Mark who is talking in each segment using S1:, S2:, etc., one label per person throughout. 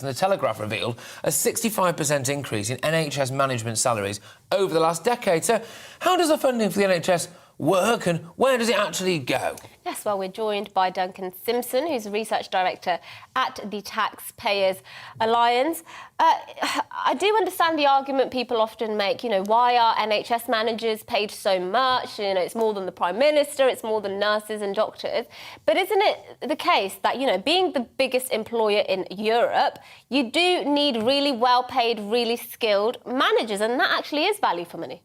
S1: And the Telegraph revealed a 65% increase in NHS management salaries over the last decade. So how does the funding for the NHS work and where does it actually go?
S2: Yes, well, we're joined by Duncan Simpson, who's a research director at the Taxpayers Alliance. I do understand the argument people often make, why are NHS managers paid so much? It's more than the Prime Minister, it's more than nurses and doctors. But isn't it the case that, being the biggest employer in Europe, you do need really well-paid, really skilled managers, and that actually is value for money?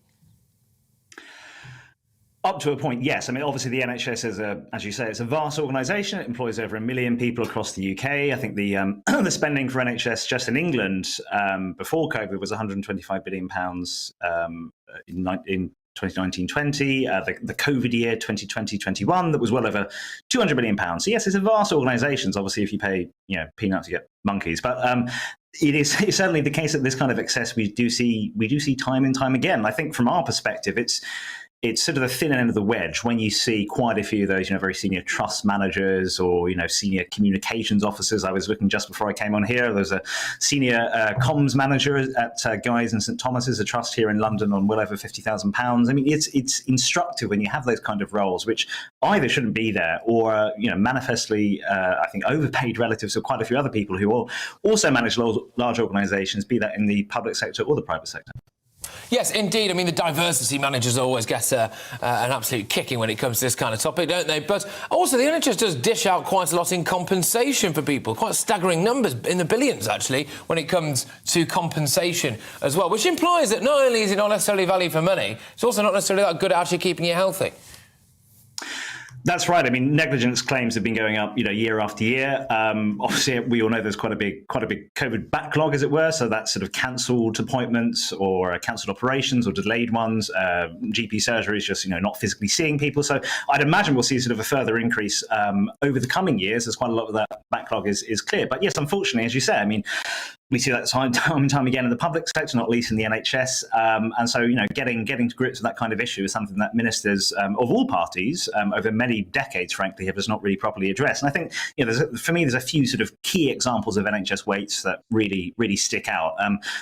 S3: Up to a point, yes. I mean, obviously the NHS is as you say, it's a vast organisation. It employs over 1 million people across the UK. I think the the spending for NHS just in England before COVID was £125 billion in 2019-20, the COVID year 2020-21 that was well over £200 billion. So yes, it's a vast organisation. Obviously, if you pay peanuts, you get monkeys. But it's certainly the case that this kind of excess we do see time and time again. I think from our perspective, it's sort of the thin end of the wedge when you see quite a few of those, very senior trust managers or, senior communications officers. I was looking just before I came on here. There's a senior comms manager at Guy's and St Thomas's, a trust here in London, on well over £50,000. I mean, it's instructive when you have those kind of roles, which either shouldn't be there or, manifestly, I think, overpaid relative to quite a few other people who also manage large organisations, be that in the public sector or the private sector.
S1: Yes, indeed. I mean, the diversity managers always get an absolute kicking when it comes to this kind of topic, don't they? But also, the NHS does dish out quite a lot in compensation for people, quite staggering numbers, in the billions, actually, when it comes to compensation as well, which implies that not only is it not necessarily value for money, it's also not necessarily that good at actually keeping you healthy.
S3: That's right. I mean, negligence claims have been going up, year after year. Obviously, we all know there's quite a big COVID backlog, as it were. So that's sort of cancelled appointments or cancelled operations or delayed ones. GP surgeries just, not physically seeing people. So I'd imagine we'll see sort of a further increase over the coming years as quite a lot of that backlog is clear. But yes, unfortunately, as you say, I mean, we see that time and time again in the public sector, not least in the NHS. And so, getting to grips with that kind of issue is something that ministers of all parties over many decades, frankly, have just not really properly addressed. And I think, for me, there's a few sort of key examples of NHS waits that really stick out.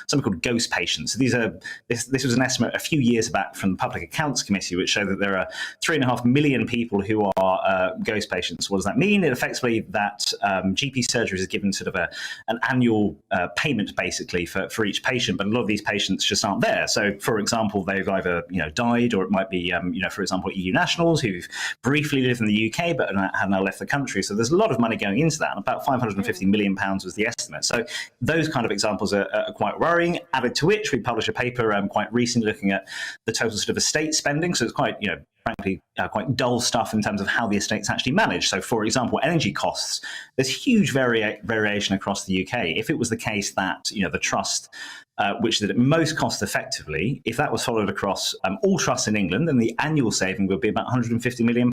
S3: Something called ghost patients. So this was an estimate a few years back from the Public Accounts Committee, which showed that there are 3.5 million people who are ghost patients. What does that mean? It effectively that GP surgeries is given sort of an annual payment basically for each patient, but a lot of these patients just aren't there. So, for example, they've either died, or it might be for example EU nationals who've briefly lived in the UK but have now left the country. So there's a lot of money going into that, and about £550 million was the estimate. So those kind of examples are quite worrying. Added to which, we published a paper quite recently looking at the total sort of estate spending. So it's quite frankly, quite dull stuff in terms of how the estate's actually managed. So, for example, energy costs, there's huge variation across the UK. If it was the case that, the trust, which did it most cost effectively, if that was followed across all trusts in England, then the annual saving would be about £150 million.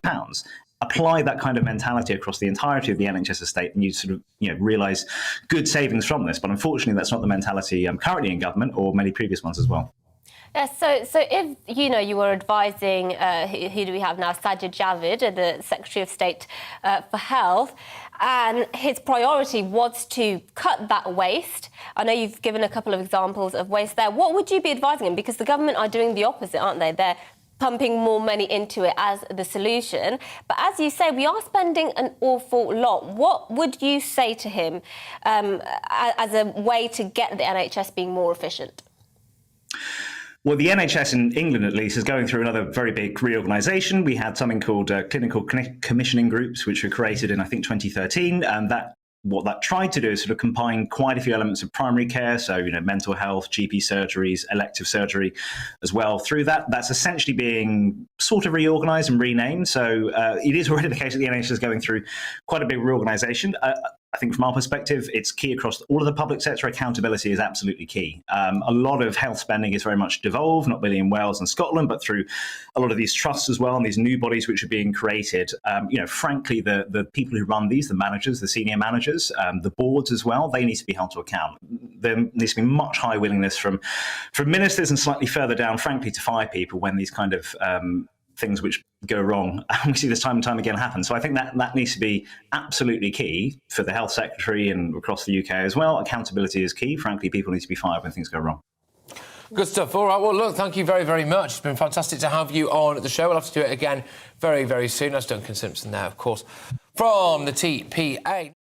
S3: Apply that kind of mentality across the entirety of the NHS estate, and you sort of, realise good savings from this. But unfortunately, that's not the mentality currently in government or many previous ones as well.
S2: Yes, so if, you were advising, who do we have now, Sajid Javid, the Secretary of State for Health, and his priority was to cut that waste. I know you've given a couple of examples of waste there. What would you be advising him? Because the government are doing the opposite, aren't they? They're pumping more money into it as the solution. But as you say, we are spending an awful lot. What would you say to him as a way to get the NHS being more efficient?
S3: Well, the NHS in England, at least, is going through another very big reorganisation. We had something called clinical commissioning groups, which were created in, I think, 2013, and what that tried to do is sort of combine quite a few elements of primary care, so mental health, GP surgeries, elective surgery as well. Through that's essentially being sort of reorganised and renamed. So it is already the case that the NHS is going through quite a big reorganisation. I think from our perspective, it's key across all of the public sector. Accountability is absolutely key. A lot of health spending is very much devolved, not merely in Wales and Scotland, but through a lot of these trusts as well, and these new bodies which are being created. Frankly, the people who run these, the managers, the senior managers, the boards as well, they need to be held to account. There needs to be much higher willingness from ministers and slightly further down, frankly, to fire people when these kind of things which go wrong. We see this time and time again happen. So I think that needs to be absolutely key for the health secretary and across the UK as well. Accountability is key. Frankly, people need to be fired when things go wrong.
S1: Good stuff. All right. Well, look, thank you very, very much. It's been fantastic to have you on the show. We'll have to do it again very, very soon. That's Duncan Simpson there, of course, from the TPA.